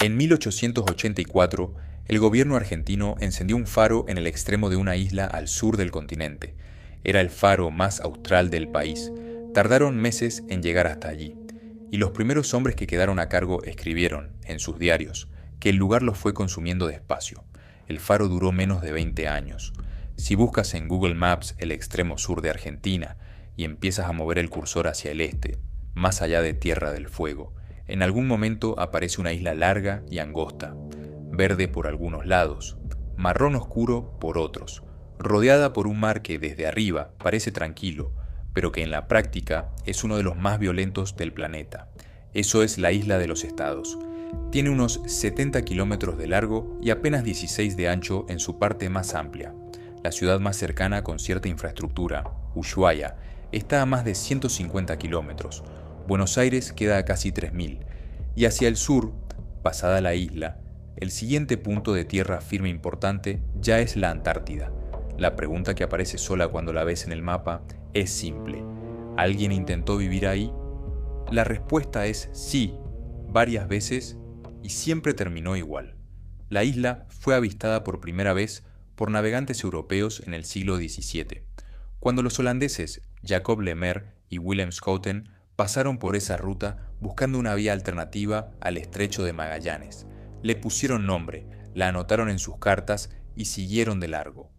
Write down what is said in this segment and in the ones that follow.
En 1884, el gobierno argentino encendió un faro en el extremo de una isla al sur del continente. Era el faro más austral del país. Tardaron meses en llegar hasta allí, y los primeros hombres que quedaron a cargo escribieron, en sus diarios, que el lugar los fue consumiendo despacio. El faro duró menos de 20 años. Si buscas en Google Maps el extremo sur de Argentina y empiezas a mover el cursor hacia el este, más allá de Tierra del Fuego, en algún momento aparece una isla larga y angosta, verde por algunos lados, marrón oscuro por otros, rodeada por un mar que desde arriba parece tranquilo, pero que en la práctica es uno de los más violentos del planeta. Eso es la Isla de los Estados. Tiene unos 70 kilómetros de largo y apenas 16 de ancho en su parte más amplia. La ciudad más cercana con cierta infraestructura, Ushuaia, está a más de 150 kilómetros. Buenos Aires queda a casi 3.000. Y hacia el sur, pasada la isla, el siguiente punto de tierra firme importante ya es la Antártida. La pregunta que aparece sola cuando la ves en el mapa es simple. ¿Alguien intentó vivir ahí? La respuesta es sí, varias veces, y siempre terminó igual. La isla fue avistada por primera vez por navegantes europeos en el siglo XVII, cuando los holandeses Jacob Lemaire y Willem Schouten pasaron por esa ruta buscando una vía alternativa al estrecho de Magallanes. Le pusieron nombre, la anotaron en sus cartas y siguieron de largo.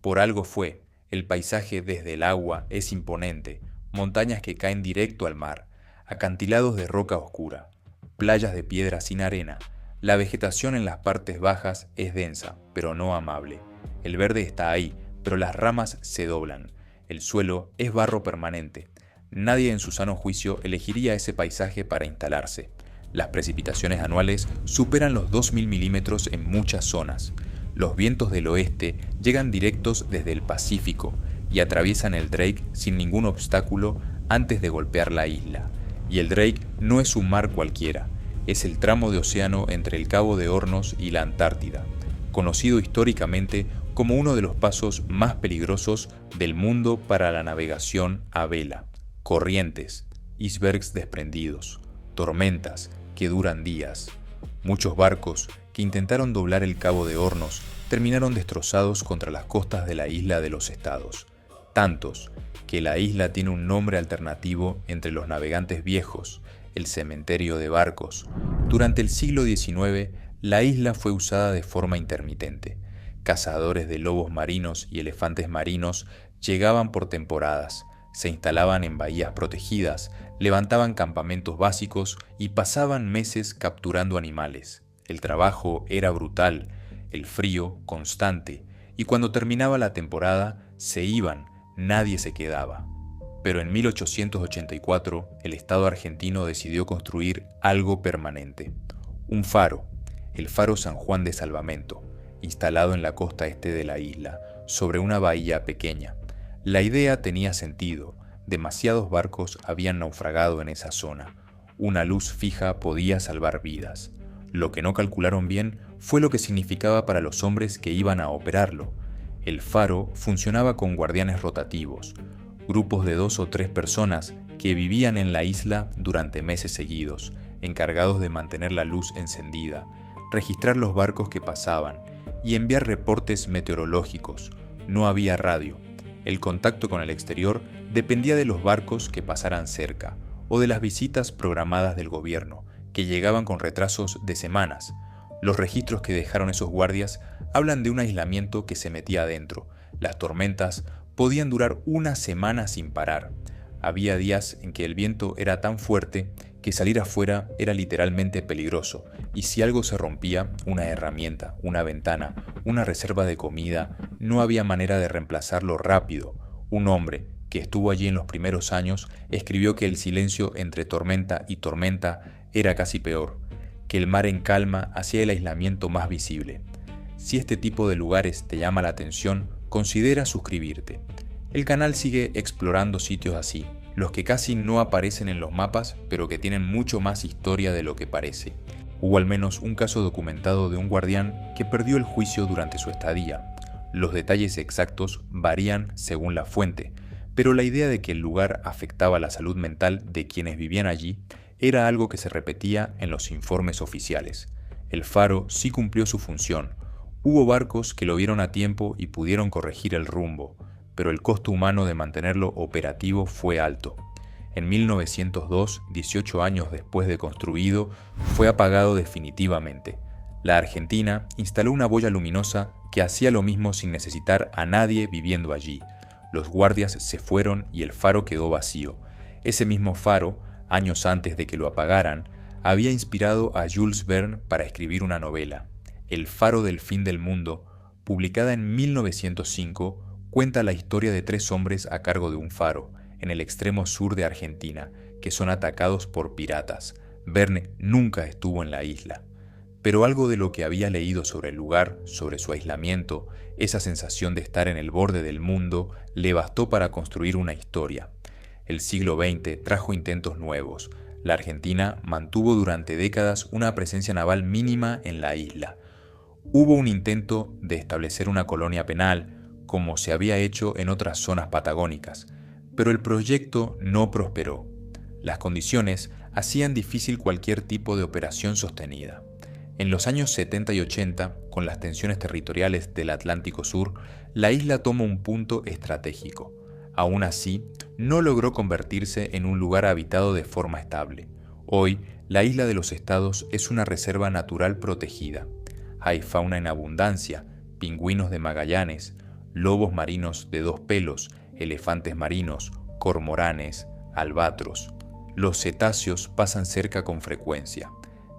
Por algo fue, el paisaje desde el agua es imponente, montañas que caen directo al mar, acantilados de roca oscura, playas de piedra sin arena. La vegetación en las partes bajas es densa, pero no amable. El verde está ahí, pero las ramas se doblan. El suelo es barro permanente. Nadie en su sano juicio elegiría ese paisaje para instalarse. Las precipitaciones anuales superan los 2.000 milímetros en muchas zonas. Los vientos del oeste llegan directos desde el Pacífico y atraviesan el Drake sin ningún obstáculo antes de golpear la isla. Y el Drake no es un mar cualquiera, es el tramo de océano entre el Cabo de Hornos y la Antártida, conocido históricamente como uno de los pasos más peligrosos del mundo para la navegación a vela. Corrientes, icebergs desprendidos, tormentas que duran días. Muchos barcos que intentaron doblar el Cabo de Hornos terminaron destrozados contra las costas de la Isla de los Estados. Tantos que la isla tiene un nombre alternativo entre los navegantes viejos, el cementerio de barcos. Durante el siglo XIX, la isla fue usada de forma intermitente. Cazadores de lobos marinos y elefantes marinos llegaban por temporadas, se instalaban en bahías protegidas, levantaban campamentos básicos y pasaban meses capturando animales. El trabajo era brutal, el frío constante, y cuando terminaba la temporada se iban, nadie se quedaba. Pero en 1884 el Estado argentino decidió construir algo permanente, un faro, el Faro San Juan de Salvamento, instalado en la costa este de la isla, sobre una bahía pequeña. La idea tenía sentido, demasiados barcos habían naufragado en esa zona, una luz fija podía salvar vidas. Lo que no calcularon bien fue lo que significaba para los hombres que iban a operarlo. El faro funcionaba con guardianes rotativos, grupos de 2 o 3 personas que vivían en la isla durante meses seguidos, encargados de mantener la luz encendida, registrar los barcos que pasaban y enviar reportes meteorológicos. No había radio. El contacto con el exterior dependía de los barcos que pasaran cerca o de las visitas programadas del gobierno, que llegaban con retrasos de semanas. Los registros que dejaron esos guardias hablan de un aislamiento que se metía adentro. Las tormentas podían durar una semana sin parar. Había días en que el viento era tan fuerte que salir afuera era literalmente peligroso, y si algo se rompía, una herramienta, una ventana, una reserva de comida, no había manera de reemplazarlo rápido. Un hombre que estuvo allí en los primeros años escribió que el silencio entre tormenta y tormenta era casi peor, que el mar en calma hacía el aislamiento más visible. Si este tipo de lugares te llama la atención, considera suscribirte. El canal sigue explorando sitios así, los que casi no aparecen en los mapas, pero que tienen mucho más historia de lo que parece. Hubo al menos un caso documentado de un guardián que perdió el juicio durante su estadía. Los detalles exactos varían según la fuente, pero la idea de que el lugar afectaba la salud mental de quienes vivían allí era algo que se repetía en los informes oficiales. El faro sí cumplió su función. Hubo barcos que lo vieron a tiempo y pudieron corregir el rumbo, pero el costo humano de mantenerlo operativo fue alto. En 1902, 18 años después de construido, fue apagado definitivamente. La Argentina instaló una boya luminosa que hacía lo mismo sin necesitar a nadie viviendo allí. Los guardias se fueron y el faro quedó vacío. Ese mismo faro, años antes de que lo apagaran, había inspirado a Jules Verne para escribir una novela. El faro del fin del mundo, publicada en 1905, cuenta la historia de 3 hombres a cargo de un faro, en el extremo sur de Argentina, que son atacados por piratas. Verne nunca estuvo en la isla. Pero algo de lo que había leído sobre el lugar, sobre su aislamiento, esa sensación de estar en el borde del mundo, le bastó para construir una historia. El siglo XX trajo intentos nuevos. La Argentina mantuvo durante décadas una presencia naval mínima en la isla. Hubo un intento de establecer una colonia penal, como se había hecho en otras zonas patagónicas, pero el proyecto no prosperó. Las condiciones hacían difícil cualquier tipo de operación sostenida. En los años 70 y 80, con las tensiones territoriales del Atlántico Sur, la isla toma un punto estratégico. Aún así, no logró convertirse en un lugar habitado de forma estable. Hoy, la isla de los Estados es una reserva natural protegida. Hay fauna en abundancia, pingüinos de Magallanes, lobos marinos de 2 pelos, elefantes marinos, cormoranes, albatros. Los cetáceos pasan cerca con frecuencia.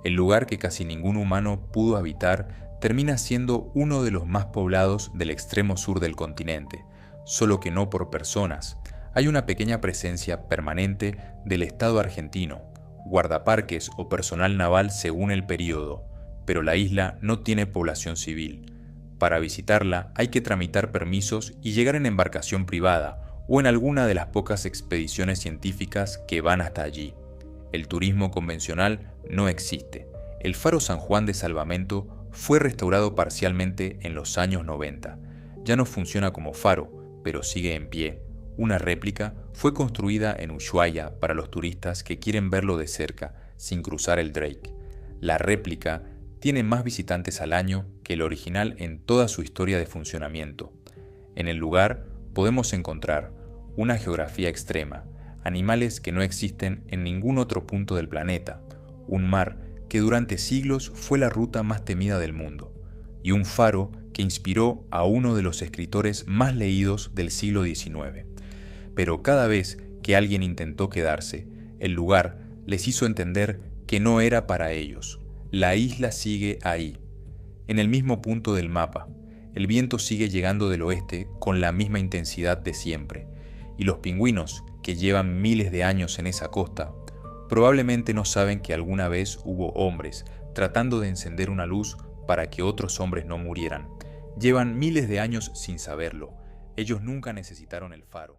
El lugar que casi ningún humano pudo habitar termina siendo uno de los más poblados del extremo sur del continente, solo que no por personas. Hay una pequeña presencia permanente del Estado argentino, guardaparques o personal naval según el período, pero la isla no tiene población civil. Para visitarla hay que tramitar permisos y llegar en embarcación privada o en alguna de las pocas expediciones científicas que van hasta allí. El turismo convencional no existe. El faro San Juan de Salvamento fue restaurado parcialmente en los años 90. Ya no funciona como faro, pero sigue en pie. Una réplica fue construida en Ushuaia para los turistas que quieren verlo de cerca, sin cruzar el Drake. La réplica tiene más visitantes al año que el original en toda su historia de funcionamiento. En el lugar podemos encontrar una geografía extrema, animales que no existen en ningún otro punto del planeta, un mar que durante siglos fue la ruta más temida del mundo, y un faro que inspiró a uno de los escritores más leídos del siglo XIX. Pero cada vez que alguien intentó quedarse, el lugar les hizo entender que no era para ellos. La isla sigue ahí, en el mismo punto del mapa. El viento sigue llegando del oeste con la misma intensidad de siempre, y los pingüinos, que llevan miles de años en esa costa, probablemente no saben que alguna vez hubo hombres tratando de encender una luz para que otros hombres no murieran. Llevan miles de años sin saberlo. Ellos nunca necesitaron el faro.